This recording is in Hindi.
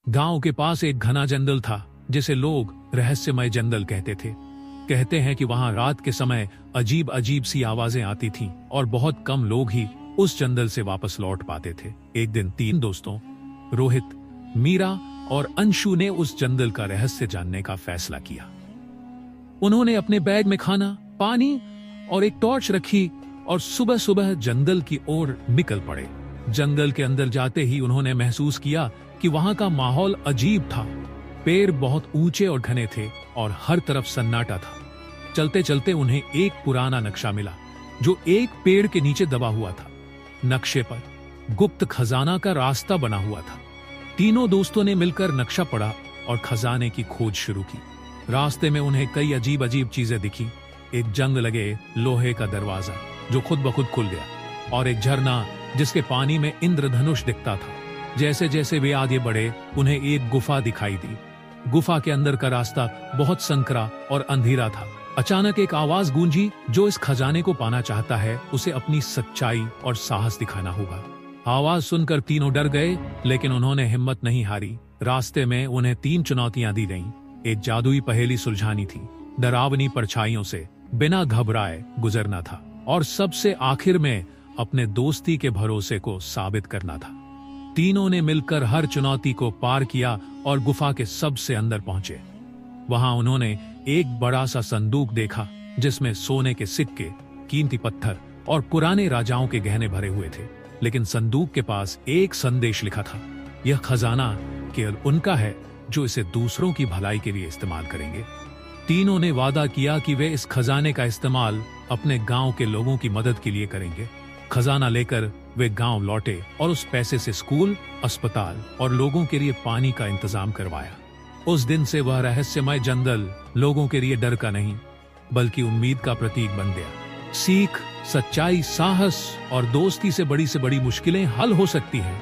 गांव के पास एक घना जंगल था जिसे लोग रहस्यमय जंगल कहते थे। कहते हैं कि वहां रात के समय अजीब अजीब सी आवाजें आती थीं और बहुत कम लोग ही उस जंगल से वापस लौट पाते थे। एक दिन 3 दोस्तों रोहित, मीरा और अंशु ने उस जंगल का रहस्य जानने का फैसला किया। उन्होंने अपने बैग में खाना, पानी और एक टॉर्च रखी और सुबह सुबह जंगल की ओर निकल पड़े। जंगल के अंदर जाते ही उन्होंने महसूस किया कि वहां का माहौल अजीब था। पेड़ बहुत ऊंचे और घने थे और हर तरफ सन्नाटा था। चलते चलते उन्हें एक पुराना नक्शा मिला जो एक पेड़ के नीचे दबा हुआ था। नक्शे पर गुप्त खजाना का रास्ता बना हुआ था। तीनों दोस्तों ने मिलकर नक्शा पढ़ा और खजाने की खोज शुरू की। रास्ते में उन्हें कई अजीब अजीब चीजें दिखी। एक जंग लगे लोहे का दरवाजा जो खुद ब खुद खुल गया और एक झरना जिसके पानी में इंद्रधनुष दिखता था। जैसे जैसे वे आगे बढ़े उन्हें एक गुफा दिखाई दी। गुफा के अंदर का रास्ता बहुत संकरा और अंधेरा था। अचानक एक आवाज गूंजी, जो इस खजाने को पाना चाहता है उसे अपनी सच्चाई और साहस दिखाना होगा। आवाज सुनकर तीनों डर गए, लेकिन उन्होंने हिम्मत नहीं हारी। रास्ते में उन्हें 3 चुनौतियां दी गईं। एक जादुई पहेली सुलझानी थी, डरावनी परछाइयों से बिना घबराए गुजरना था और सबसे आखिर में अपने दोस्ती के भरोसे को साबित करना था। तीनों ने मिलकर हर चुनौती को पार किया और गुफा के सबसे अंदर पहुंचे। वहां उन्होंने एक बड़ा सा संदूक देखा जिसमें सोने के सिक्के, कीमती पत्थर और पुराने राजाओं के गहने भरे हुए थे। लेकिन संदूक के पास एक संदेश लिखा था, यह खजाना केवल उनका है जो इसे दूसरों की भलाई के लिए इस्तेमाल करेंगे। तीनों ने वादा किया कि वे इस खजाने का इस्तेमाल अपने गांव के लोगों की मदद के लिए करेंगे। खजाना लेकर वे गांव लौटे और उस पैसे से स्कूल, अस्पताल और लोगों के लिए पानी का इंतजाम करवाया। उस दिन से वह रहस्यमय जंगल लोगों के लिए डर का नहीं बल्कि उम्मीद का प्रतीक बन गया। सीख, सच्चाई, साहस और दोस्ती से बड़ी मुश्किलें हल हो सकती हैं।